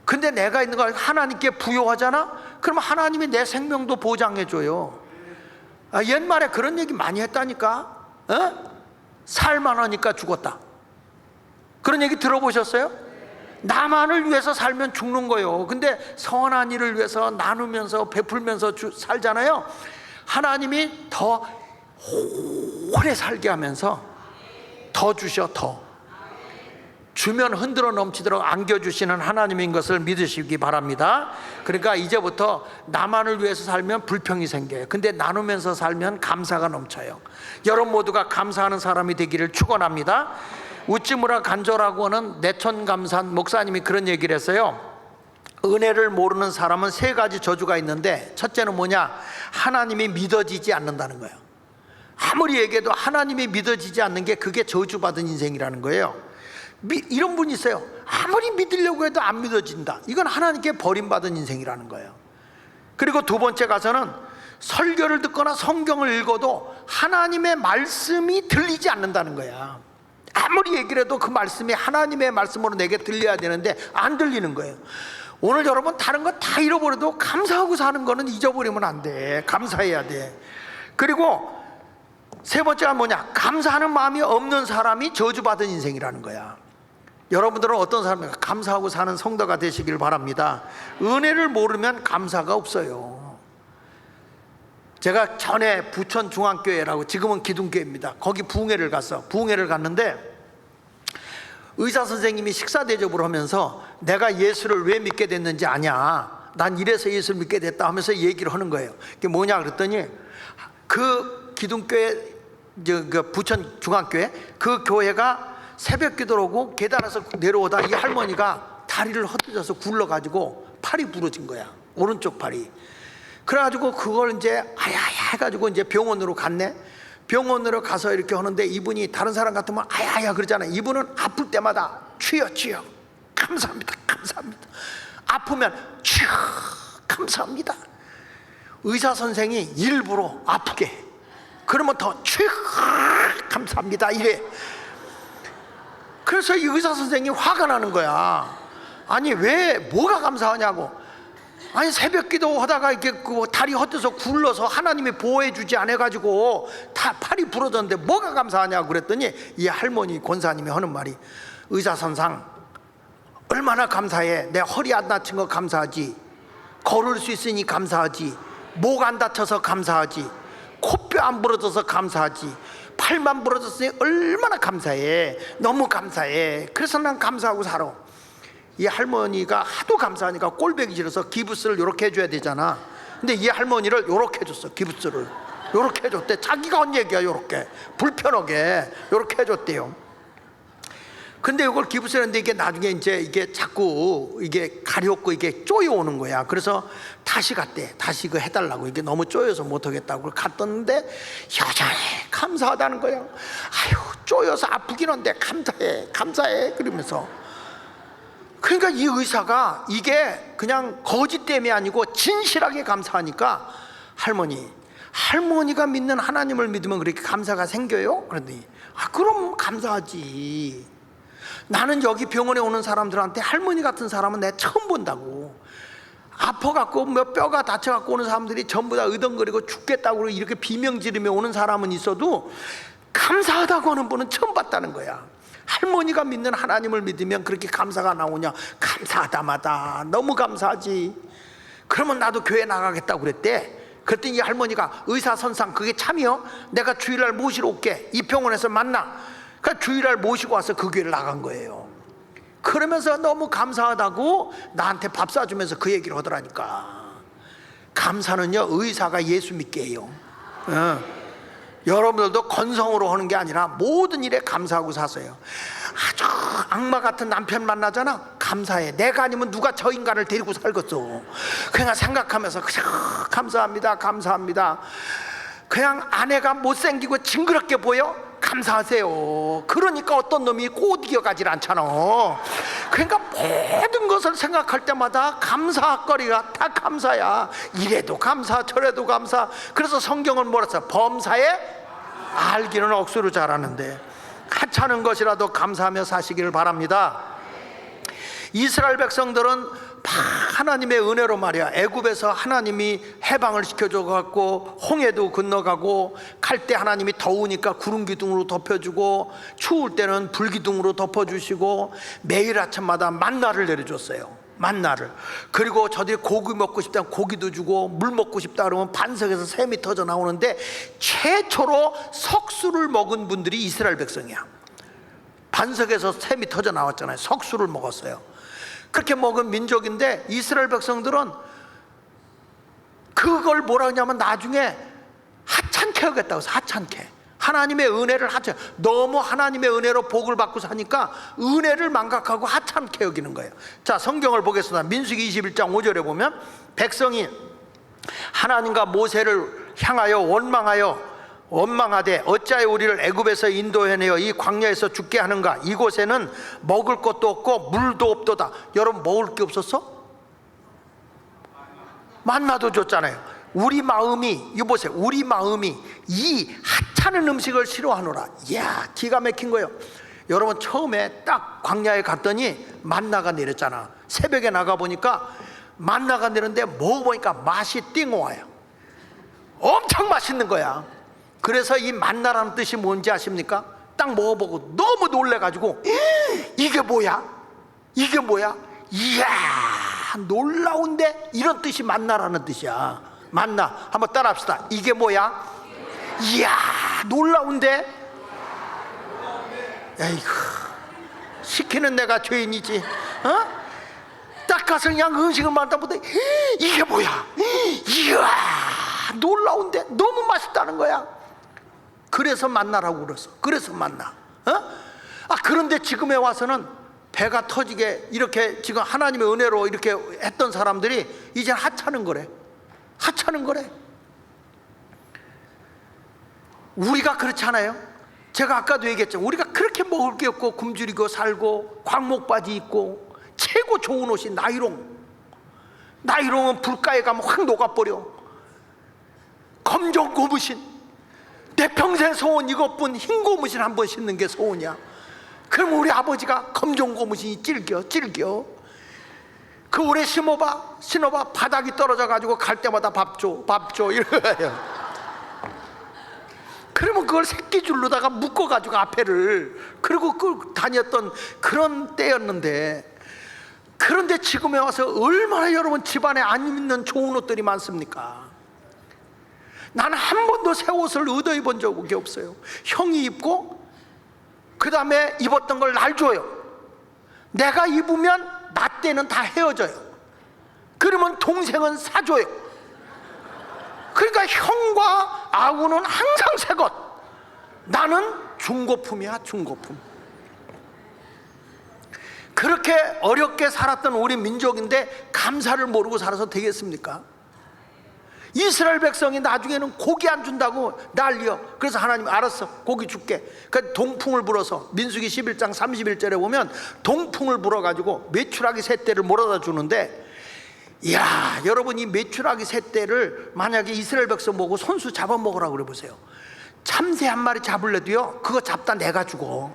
근데 내가 있는 걸 하나님께 부요하잖아? 그럼 하나님이 내 생명도 보장해줘요. 옛말에 그런 얘기 많이 했다니까. 살만하니까 죽었다. 그런 얘기 들어보셨어요? 나만을 위해서 살면 죽는 거예요. 근데 선한 일을 위해서 나누면서 베풀면서 살잖아요. 하나님이 더 오래 살게 하면서 더 주셔. 더 주면 흔들어 넘치도록 안겨주시는 하나님인 것을 믿으시기 바랍니다. 그러니까 이제부터 나만을 위해서 살면 불평이 생겨요. 근데 나누면서 살면 감사가 넘쳐요. 여러분 모두가 감사하는 사람이 되기를 축원합니다. 우찌무라 간조라고 하는 내촌감산 목사님이 그런 얘기를 했어요. 은혜를 모르는 사람은 세 가지 저주가 있는데, 첫째는 뭐냐? 하나님이 믿어지지 않는다는 거예요. 아무리 얘기해도 하나님이 믿어지지 않는 게, 그게 저주받은 인생이라는 거예요. 이런 분이 있어요. 아무리 믿으려고 해도 안 믿어진다. 이건 하나님께 버림받은 인생이라는 거예요. 그리고 두 번째 가서는 설교를 듣거나 성경을 읽어도 하나님의 말씀이 들리지 않는다는 거야. 아무리 얘기를 해도 그 말씀이 하나님의 말씀으로 내게 들려야 되는데 안 들리는 거예요. 오늘 여러분 다른 거 다 잃어버려도 감사하고 사는 거는 잊어버리면 안 돼. 감사해야 돼. 그리고 세 번째가 뭐냐? 감사하는 마음이 없는 사람이 저주받은 인생이라는 거야. 여러분들은 어떤 사람인가? 감사하고 사는 성도가 되시길 바랍니다. 은혜를 모르면 감사가 없어요. 제가 전에 부천 중앙교회라고, 지금은 기둥교회입니다. 거기 부흥회를 갔는데 의사 선생님이 식사 대접을 하면서 내가 예수를 왜 믿게 됐는지 아냐? 난 이래서 예수를 믿게 됐다 하면서 얘기를 하는 거예요. 그게 뭐냐 그랬더니 그 기둥교회, 그 부천 중앙교회, 그 교회가 새벽 기도를 하고 계단에서 내려오다 이 할머니가 다리를 헛디뎌서 굴러가지고 팔이 부러진 거야. 오른쪽 팔이. 그래가지고 그걸 이제 아야야 해가지고 이제 병원으로 갔네. 병원으로 가서 이렇게 하는데 이분이 다른 사람 같으면 아야야 그러잖아요. 이분은 아플 때마다 주여 주여 감사합니다 감사합니다. 아프면 주여 감사합니다. 의사 선생이 일부러 아프게 해. 그러면 더 주여 감사합니다 이래. 그래서 이 의사 선생이 화가 나는 거야. 아니 왜 뭐가 감사하냐고. 아니 새벽 기도 하다가 이렇게 그 다리 헛돼서 굴러서 하나님이 보호해 주지 않아가지고 다 팔이 부러졌는데 뭐가 감사하냐고 그랬더니 이 할머니 권사님이 하는 말이, 의사 선상 얼마나 감사해. 내 허리 안 다친 거 감사하지, 걸을 수 있으니 감사하지, 목 안 다쳐서 감사하지, 코뼈 안 부러져서 감사하지, 팔만 부러졌으니 얼마나 감사해. 너무 감사해. 그래서 난 감사하고 살아. 이 할머니가 하도 감사하니까 꼴보기 싫어서 기부스를 이렇게 해줘야 되잖아. 근데 이 할머니를 이렇게 해줬어. 기부스를 이렇게 해줬대. 자기가 한 얘기야. 이렇게 불편하게 이렇게 해줬대요. 근데 이걸 기부스를 했는데 이게 나중에 이게 자꾸 이게 가렵고 이게 쪼여오는 거야. 그래서 다시 갔대. 다시 그 해달라고. 이게 너무 쪼여서 못하겠다고 갔던데 여전히 감사하다는 거야. 아유 쪼여서 아프긴 한데 감사해 감사해 그러면서. 그러니까 이 의사가 이게 그냥 거짓 때문이 아니고 진실하게 감사하니까 할머니가 믿는 하나님을 믿으면 그렇게 감사가 생겨요? 그러더니 그럼 감사하지. 나는 여기 병원에 오는 사람들한테 할머니 같은 사람은 내가 처음 본다고. 아파갖고 몇 뼈가 다쳐갖고 오는 사람들이 전부 다 의덩거리고 죽겠다고 이렇게 비명 지르며 오는 사람은 있어도 감사하다고 하는 분은 처음 봤다는 거야. 할머니가 믿는 하나님을 믿으면 그렇게 감사가 나오냐? 감사하다마다 너무 감사하지. 그러면 나도 교회 나가겠다고 그랬대. 그랬더니 이 할머니가 의사 선상 그게 참이요? 내가 주일날 모시러 올게. 이 병원에서 만나. 그러니까 주일날 모시고 와서 그 교회를 나간 거예요. 그러면서 너무 감사하다고 나한테 밥 사주면서 그 얘기를 하더라니까. 감사는요 의사가 예수 믿게 해요. 여러분들도 건성으로 하는 게 아니라 모든 일에 감사하고 사세요. 아주 악마 같은 남편 만나잖아. 감사해. 내가 아니면 누가 저 인간을 데리고 살겠어. 그냥 생각하면서 그냥 감사합니다 감사합니다. 그냥 아내가 못생기고 징그럽게 보여? 감사하세요. 그러니까 어떤 놈이 꼭 이겨가질 않잖아. 그러니까 모든 것을 생각할 때마다 감사거리가 다 감사야. 이래도 감사 저래도 감사. 그래서 성경은 뭐라 써? 범사에 알기는 억수로 잘하는데 하찮은 것이라도 감사하며 사시기를 바랍니다. 이스라엘 백성들은 하나님의 은혜로 말이야 애굽에서 하나님이 해방을 시켜줘 갖고 홍해도 건너가고, 갈 때 하나님이 더우니까 구름 기둥으로 덮여주고, 추울 때는 불 기둥으로 덮어주시고, 매일 아침마다 만나를 내려줬어요. 만나를. 그리고 저들이 고기 먹고 싶다면 고기도 주고, 물 먹고 싶다 그러면 반석에서 샘이 터져 나오는데 최초로 석수를 먹은 분들이 이스라엘 백성이야. 반석에서 샘이 터져 나왔잖아요. 석수를 먹었어요. 그렇게 먹은 민족인데 이스라엘 백성들은 그걸 뭐라 하냐면 나중에 하찮게 하겠다고 해서 하찮게. 하나님의 은혜를 너무 하나님의 은혜로 복을 받고 사니까 은혜를 망각하고 하찮게 여기는 거예요. 자, 성경을 보겠습니다. 민수기 21장 5절에 보면 백성이 하나님과 모세를 향하여 원망하되 어찌하여 우리를 애굽에서 인도해내어 이 광야에서 죽게 하는가? 이곳에는 먹을 것도 없고 물도 없도다. 여러분 먹을 게 없었어? 만나도 줬잖아요. 우리 마음이, 이거 보세요. 우리 마음이 이 하찮은 음식을 싫어하노라. 이야, 기가 막힌 거예요. 여러분 처음에 딱 광야에 갔더니 만나가 내렸잖아. 새벽에 나가보니까 만나가 내렸는데 먹어보니까 맛이 띵어와요. 엄청 맛있는 거야. 그래서 이 만나라는 뜻이 뭔지 아십니까? 딱 먹어보고 너무 놀래가지고 이게 뭐야? 이게 뭐야? 이야 놀라운데? 이런 뜻이 만나라는 뜻이야. 만나 한번 따라합시다. 이게 뭐야? 이야 놀라운데? 에이구 시키는 내가 죄인이지. 딱 가서 그냥 음식을 만나보다 이게 뭐야? 이야 놀라운데? 너무 맛있다는 거야. 그래서 만나라고 그랬어. 그래서 만나. 그런데 지금에 와서는 배가 터지게 이렇게 지금 하나님의 은혜로 이렇게 했던 사람들이 이제 하찮은 거래. 하찮은 거래. 우리가 그렇지 않아요? 제가 아까도 얘기했죠. 우리가 그렇게 먹을 게 없고 굶주리고 살고 광목바지 입고 최고 좋은 옷이 나이롱. 나이롱은 불가에 가면 확 녹아버려. 검정 고무신. 내 평생 소원 이것뿐. 흰 고무신 한 번 신는 게 소원이야. 그럼 우리 아버지가 검정 고무신이 질겨. 그 오래 신어봐 바닥이 떨어져 가지고 갈 때마다 밥 줘 이러요. 그러면 그걸 새끼줄로다가 묶어 가지고 앞에를 그리고 끌고 다녔던 그런 때였는데, 그런데 지금에 와서 얼마나 여러분 집안에 안 입는 좋은 옷들이 많습니까? 나는 한 번도 새 옷을 얻어 입은 적이 없어요. 형이 입고 그 다음에 입었던 걸 날 줘요. 내가 입으면 나 때는 다 헤어져요. 그러면 동생은 사줘요. 그러니까 형과 아우는 항상 새 것, 나는 중고품이야. 중고품. 그렇게 어렵게 살았던 우리 민족인데 감사를 모르고 살아서 되겠습니까? 이스라엘 백성이 나중에는 고기 안 준다고 난리여. 그래서 하나님 알았어 고기 줄게. 그러니까 동풍을 불어서 민수기 11장 31절에 보면 동풍을 불어가지고 메추라기 셋대를 몰아다 주는데, 이야 여러분 이 메추라기 셋대를 만약에 이스라엘 백성 보고 손수 잡아먹으라고 그래 보세요. 참새 한 마리 잡을래도요 그거 잡다 내가 죽어.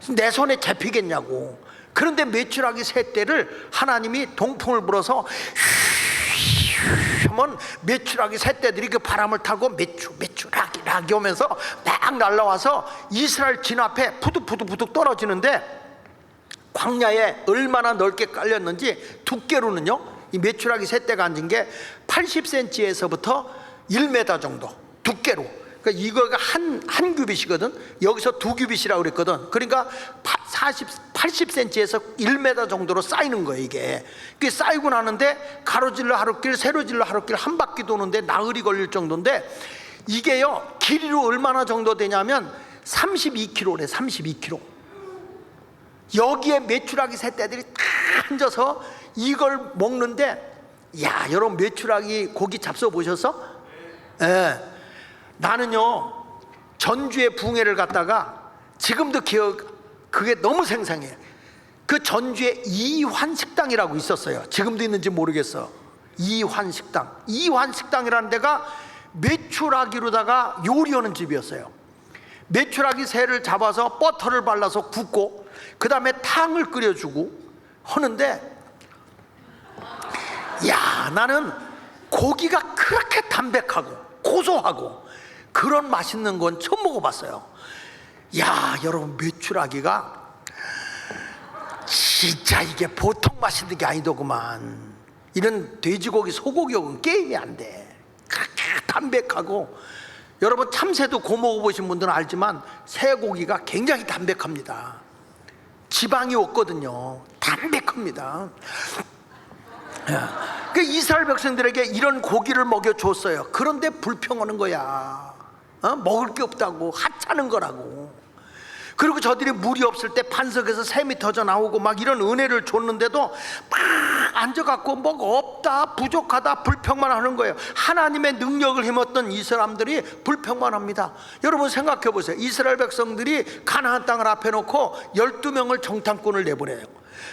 내 손에 잡히겠냐고. 그런데 메추라기 셋대를 하나님이 동풍을 불어서 하면 메추라기 셋대들이 그 바람을 타고 메추라기 오면서 막 날라와서 이스라엘 진 앞에 푸득 떨어지는데, 광야에 얼마나 넓게 깔렸는지 두께로는요 이 메추라기 셋대가 앉은 게 80cm에서부터 1m 정도 두께로. 그러니까 이거가 한 규빗이거든. 여기서 2규빗이라고 그랬거든. 그러니까 80cm에서 1m 정도로 쌓이는 거예요. 이게 쌓이고 나는데 가로질러 하루길 세로질러 하루길 한 바퀴 도는데 나흘이 걸릴 정도인데, 이게요 길이로 얼마나 정도 되냐면 32km래. 32km. 여기에 메추라기 셋대들이 다 앉아서 이걸 먹는데, 야 여러분 메추라기 고기 잡숴 보셨어? 예. 나는요 전주에 붕해를 갔다가 지금도 그게 너무 생생해. 그 전주에 이환식당이라고 있었어요. 지금도 있는지 모르겠어. 이환식당이라는 데가 메추라기로다가 요리하는 집이었어요. 메추라기 새를 잡아서 버터를 발라서 굽고 그 다음에 탕을 끓여주고 하는데, 야 나는 고기가 그렇게 담백하고 고소하고 그런 맛있는 건 처음 먹어봤어요. 야 여러분 메추라기가 진짜 이게 보통 맛있는 게 아니더구만. 이런 돼지고기 소고기하고는 게임이 안 돼. 그렇게 담백하고, 여러분 참새도 고 먹어보신 분들은 알지만 새고기가 굉장히 담백합니다. 지방이 없거든요. 담백합니다. 그 이스라엘 백성들에게 이런 고기를 먹여줬어요. 그런데 불평하는 거야. 먹을 게 없다고, 하찮은 거라고. 그리고 저들이 물이 없을 때 반석에서 샘이 터져 나오고 막 이런 은혜를 줬는데도 막 앉아갖고 뭐가 없다, 부족하다, 불평만 하는 거예요. 하나님의 능력을 힘었던 이 사람들이 불평만 합니다. 여러분 생각해 보세요. 이스라엘 백성들이 가나안 땅을 앞에 놓고 12명을 정탐꾼을 내보내요.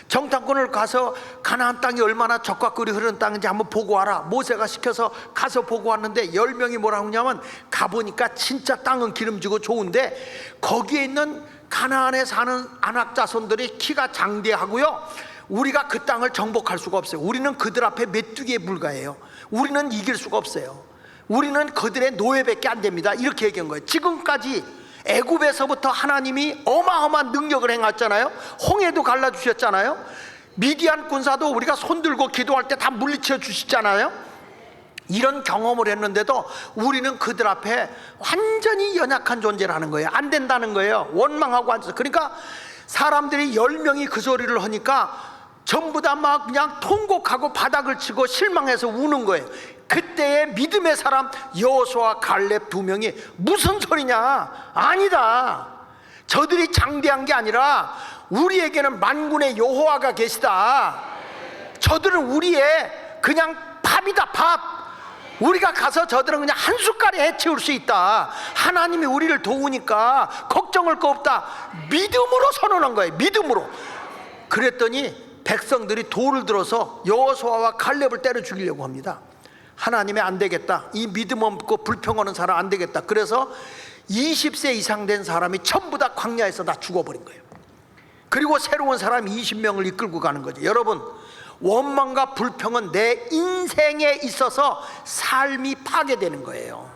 정탐꾼을 가서 가나안 땅이 얼마나 젖과 꿀이 흐르는 땅인지 한번 보고 와라. 모세가 시켜서 가서 보고 왔는데 10명이 뭐라고 하냐면, 가보니까 진짜 땅은 기름지고 좋은데 거기에 있는 가나안에 사는 아낙 자손들이 키가 장대하고요, 우리가 그 땅을 정복할 수가 없어요. 우리는 그들 앞에 메뚜기에 불과해요. 우리는 이길 수가 없어요. 우리는 그들의 노예밖에 안 됩니다. 이렇게 얘기한 거예요. 지금까지 애굽에서부터 하나님이 어마어마한 능력을 행했잖아요. 홍해도 갈라주셨잖아요. 미디안 군사도 우리가 손들고 기도할 때 다 물리쳐 주시잖아요. 이런 경험을 했는데도 우리는 그들 앞에 완전히 연약한 존재라는 거예요. 안 된다는 거예요. 원망하고 앉아서. 그러니까 사람들이 10명이 그 소리를 하니까 전부 다 막 그냥 통곡하고 바닥을 치고 실망해서 우는 거예요. 그때의 믿음의 사람 여호수아와 갈렙 2명이 무슨 소리냐, 아니다, 저들이 장대한 게 아니라 우리에게는 만군의 여호와가 계시다. 저들은 우리의 그냥 밥이다, 밥. 우리가 가서 저들은 그냥 한 숟갈에 해치울 수 있다. 하나님이 우리를 도우니까 걱정할 거 없다. 믿음으로 선언한 거예요. 믿음으로. 그랬더니 백성들이 돌을 들어서 여호수아와 갈렙을 때려 죽이려고 합니다. 하나님이 안 되겠다, 이 믿음 없고 불평하는 사람 안 되겠다. 그래서 20세 이상 된 사람이 전부 다 광야에서 다 죽어버린 거예요. 그리고 새로운 사람 20명을 이끌고 가는 거죠. 여러분, 원망과 불평은 내 인생에 있어서 삶이 파괴되는 거예요.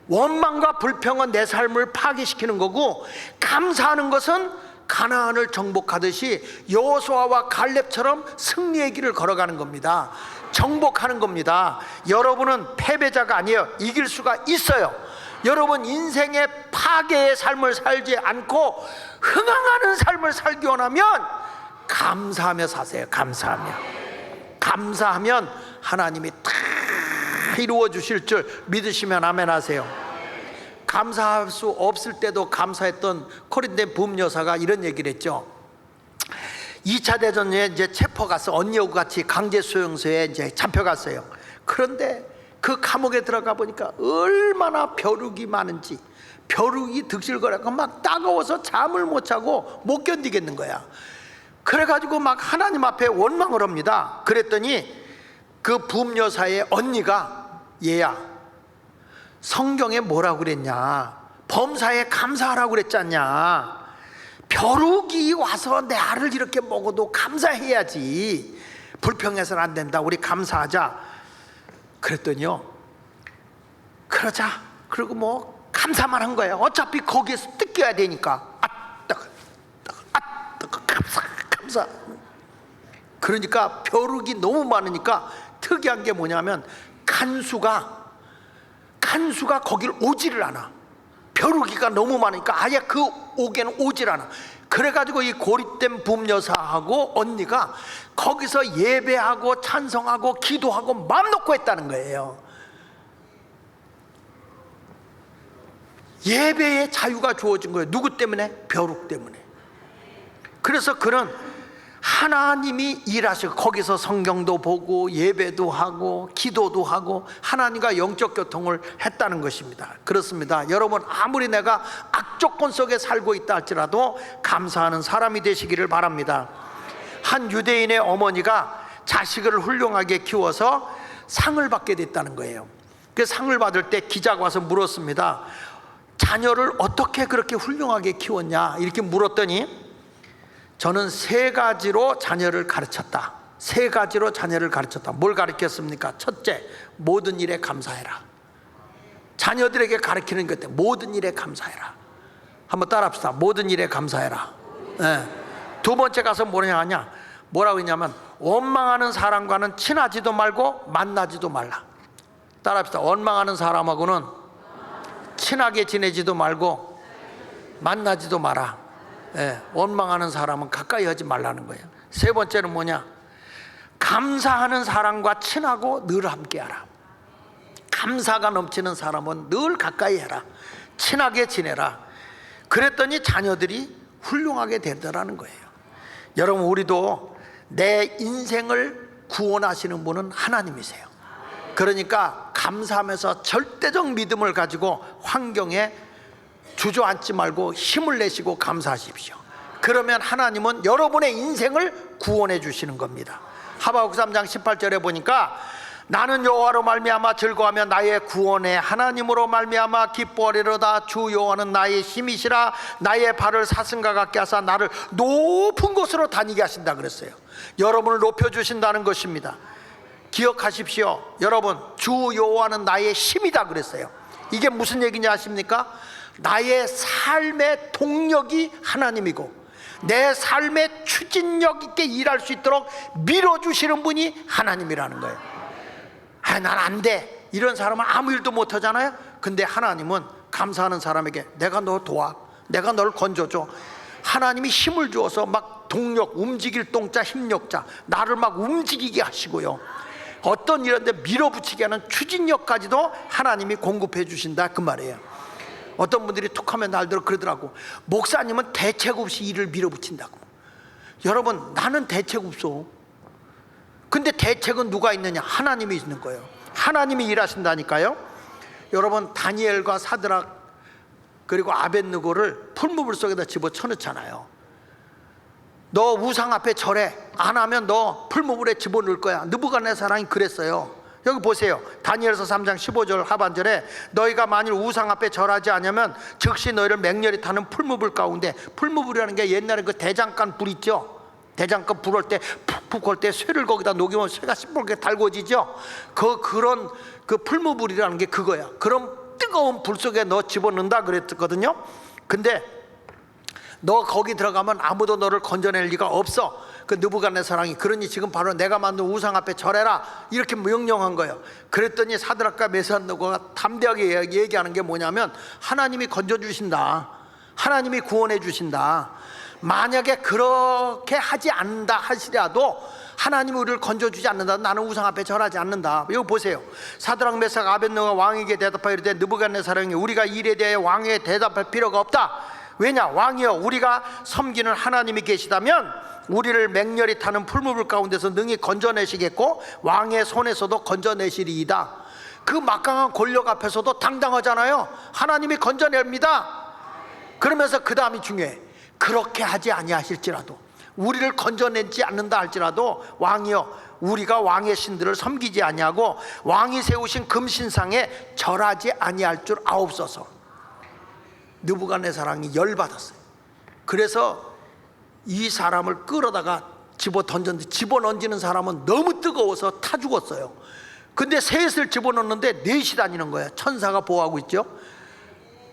원망과 불평은 내 삶을 파괴시키는 거고, 감사하는 것은 가나안을 정복하듯이 여호수아와 갈렙처럼 승리의 길을 걸어가는 겁니다. 정복하는 겁니다. 여러분은 패배자가 아니에요. 이길 수가 있어요. 여러분 인생의 파괴의 삶을 살지 않고 흥황하는 삶을 살기 원하면 감사하며 사세요. 감사하면 하나님이 다 이루어 주실 줄 믿으시면 아멘 하세요. 감사할 수 없을 때도 감사했던 코린데 부음여사가 이런 얘기를 했죠. 2차 대전에 이제 체포가서 언니하고 같이 강제 수용소에 이제 잡혀갔어요. 그런데 그 감옥에 들어가 보니까 얼마나 벼룩이 많은지, 벼룩이 득실거려서 막 따가워서 잠을 못 자고 못 견디겠는 거야. 그래가지고 막 하나님 앞에 원망을 합니다. 그랬더니 그 부음여사의 언니가, 얘야, 성경에 뭐라고 그랬냐, 범사에 감사하라고 그랬지 않냐, 벼룩이 와서 내 알을 이렇게 먹어도 감사해야지, 불평해서는 안 된다, 우리 감사하자. 그랬더니요, 그러자. 그리고 뭐 감사만 한 거예요. 어차피 거기에서 뜯겨야 되니까. 감사. 그러니까 벼룩이 너무 많으니까 특이한 게 뭐냐면 간수가 거기를 오지를 않아. 벼룩이가 너무 많으니까 아예 그 옥에는 오질 않아. 그래가지고 이 고립된 부음여사하고 언니가 거기서 예배하고 찬성하고 기도하고 마음 놓고 했다는 거예요. 예배의 자유가 주어진 거예요. 누구 때문에? 벼룩 때문에. 그래서 그는 하나님이 일하시고 거기서 성경도 보고 예배도 하고 기도도 하고 하나님과 영적 교통을 했다는 것입니다. 그렇습니다. 여러분, 아무리 내가 악조건 속에 살고 있다 할지라도 감사하는 사람이 되시기를 바랍니다. 한 유대인의 어머니가 자식을 훌륭하게 키워서 상을 받게 됐다는 거예요. 그 상을 받을 때 기자가 와서 물었습니다. 자녀를 어떻게 그렇게 훌륭하게 키웠냐 이렇게 물었더니, 저는 3가지로 자녀를 가르쳤다. 3가지로 자녀를 가르쳤다. 뭘 가르쳤습니까? 첫째, 모든 일에 감사해라. 자녀들에게 가르치는 것 때문에 모든 일에 감사해라. 한번 따라합시다. 모든 일에 감사해라. 네. 2번째 가서 뭐라고 했냐면 원망하는 사람과는 친하지도 말고 만나지도 말라. 따라합시다. 원망하는 사람하고는 친하게 지내지도 말고 만나지도 마라. 원망하는 사람은 가까이 하지 말라는 거예요. 3번째는 뭐냐? 감사하는 사람과 친하고 늘 함께하라. 감사가 넘치는 사람은 늘 가까이 해라. 친하게 지내라. 그랬더니 자녀들이 훌륭하게 되더라는 거예요. 여러분, 우리도 내 인생을 구원하시는 분은 하나님이세요. 그러니까 감사하면서 절대적 믿음을 가지고 환경에 주저앉지 말고 힘을 내시고 감사하십시오. 그러면 하나님은 여러분의 인생을 구원해 주시는 겁니다. 하박국 3장 18절에 보니까 나는 여호와로 말미암아 즐거워하며 나의 구원의 하나님으로 말미암아 기뻐하리로다. 주 여호와는 나의 힘이시라. 나의 발을 사슴과 같게 하사 나를 높은 곳으로 다니게 하신다 그랬어요. 여러분을 높여주신다는 것입니다. 기억하십시오. 여러분, 주 여호와는 나의 힘이다 그랬어요. 이게 무슨 얘기냐 아십니까? 나의 삶의 동력이 하나님이고 내 삶의 추진력 있게 일할 수 있도록 밀어주시는 분이 하나님이라는 거예요. 난 안 돼, 이런 사람은 아무 일도 못하잖아요. 근데 하나님은 감사하는 사람에게 내가 너 도와, 내가 널 건져줘. 하나님이 힘을 주어서 막 동력, 움직일 동자 힘력자, 나를 막 움직이게 하시고요, 어떤 일인데 밀어붙이게 하는 추진력까지도 하나님이 공급해 주신다 그 말이에요. 어떤 분들이 툭하면 날들어 그러더라고. 목사님은 대책 없이 일을 밀어붙인다고. 여러분, 나는 대책 없어. 근데 대책은 누가 있느냐? 하나님이 있는 거예요. 하나님이 일하신다니까요. 여러분, 다니엘과 사드락 그리고 아벳느고를 풀무불 속에다 집어쳐넣잖아요. 너 우상 앞에 절해, 안 하면 너 풀무불에 집어넣을 거야. 느부갓네살이 그랬어요. 여기 보세요. 다니엘서 3장 15절 하반절에 너희가 만일 우상 앞에 절하지 않으면 즉시 너희를 맹렬히 타는 풀무불 가운데, 풀무불이라는 게 옛날에 그 대장간 불 있죠. 대장간 불 올 때 푹푹 올 때 쇠를 거기다 녹이면 쇠가 시뻘게 달궈지죠. 그런 그 풀무불이라는 게 그거야. 그런 뜨거운 불 속에 너 집어넣는다 그랬거든요. 근데 너 거기 들어가면 아무도 너를 건져낼 리가 없어. 그 느부갓네살이 그러니 지금 바로 내가 만든 우상 앞에 절해라 이렇게 명령한 거예요. 그랬더니 사드락과 메사느고가 담대하게 얘기하는 게 뭐냐면 하나님이 건져주신다, 하나님이 구원해 주신다. 만약에 그렇게 하지 않는다 하시라도 하나님이 우리를 건져주지 않는다, 나는 우상 앞에 절하지 않는다. 이거 보세요. 사드락 메삭 아벳느고가 왕에게 대답하여 이르되 느부갓네살이 우리가 이 일에 대해 왕에게 대답할 필요가 없다. 왜냐? 왕이여, 우리가 섬기는 하나님이 계시다면 우리를 맹렬히 타는 풀무불 가운데서 능히 건져내시겠고 왕의 손에서도 건져내시리이다. 그 막강한 권력 앞에서도 당당하잖아요. 하나님이 건져냅니다. 그러면서 그 다음이 중요해. 그렇게 하지 아니하실지라도, 우리를 건져내지 않는다 할지라도 왕이여, 우리가 왕의 신들을 섬기지 아니하고 왕이 세우신 금신상에 절하지 아니할 줄 아옵소서. 느부갓네살이 열받았어요. 그래서 이 사람을 끌어다가 집어던졌는데, 집어넣는 사람은 너무 뜨거워서 타 죽었어요. 근데 셋을 집어넣는데 넷이 다니는 거예요. 천사가 보호하고 있죠.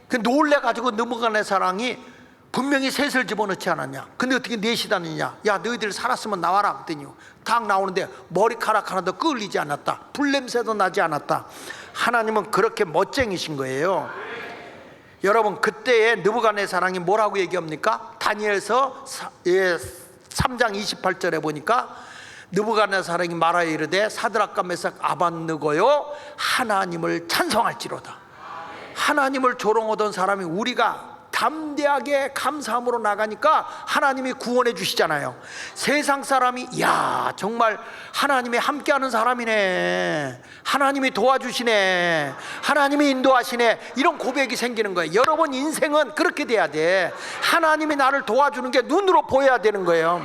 그 놀래가지고 느부갓네살이 분명히 셋을 집어넣지 않았냐, 근데 어떻게 넷이 다니냐. 야, 너희들 살았으면 나와라 그랬더니 딱 나오는데 머리카락 하나도 끌리지 않았다, 불냄새도 나지 않았다. 하나님은 그렇게 멋쟁이신 거예요. 여러분, 그때의 느부갓네살이 뭐라고 얘기합니까? 다니엘서 3장 28절에 보니까 느부갓네살이 말하여 이르되 사드락과 메삭 아벳느고요 하나님을 찬송할지로다. 하나님을 조롱하던 사람이 우리가 담대하게 감사함으로 나가니까 하나님이 구원해 주시잖아요. 세상 사람이 야, 정말 하나님이 함께하는 사람이네, 하나님이 도와주시네, 하나님이 인도하시네, 이런 고백이 생기는 거예요. 여러분, 인생은 그렇게 돼야 돼. 하나님이 나를 도와주는 게 눈으로 보여야 되는 거예요.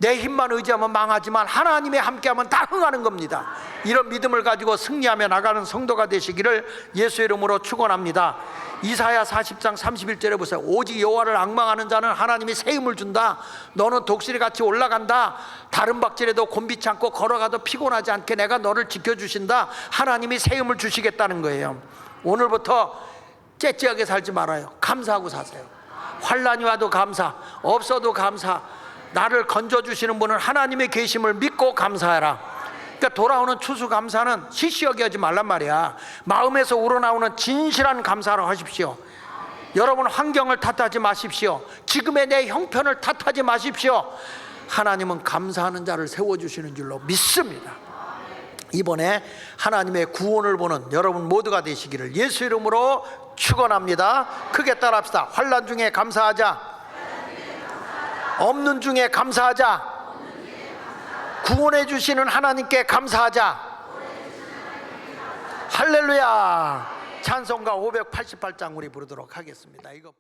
내 힘만 의지하면 망하지만 하나님이 함께하면 다 흥하는 겁니다. 이런 믿음을 가지고 승리하며 나가는 성도가 되시기를 예수의 이름으로 축원합니다. 이사야 40장 31절에 보세요. 오직 여호와를 앙망하는 자는 하나님이 새 힘을 준다. 너는 독수리같이 올라간다. 다른 박질에도 곤비치 않고 걸어가도 피곤하지 않게 내가 너를 지켜주신다. 하나님이 새 힘을 주시겠다는 거예요. 오늘부터 째째하게 살지 말아요. 감사하고 사세요. 환난이 와도 감사, 없어도 감사. 나를 건져주시는 분은 하나님의 계심을 믿고 감사해라. 그러니까 돌아오는 추수감사는 시시하게 하지 말란 말이야. 마음에서 우러나오는 진실한 감사를 하십시오. 여러분, 환경을 탓하지 마십시오. 지금의 내 형편을 탓하지 마십시오. 하나님은 감사하는 자를 세워주시는 줄로 믿습니다. 이번에 하나님의 구원을 보는 여러분 모두가 되시기를 예수 이름으로 축원합니다. 크게 따라합시다. 환난 중에 감사하자. 없는 중에 감사하자. 구원해 주시는 하나님께 감사하자. 할렐루야. 찬송가 588장 우리 부르도록 하겠습니다. 이거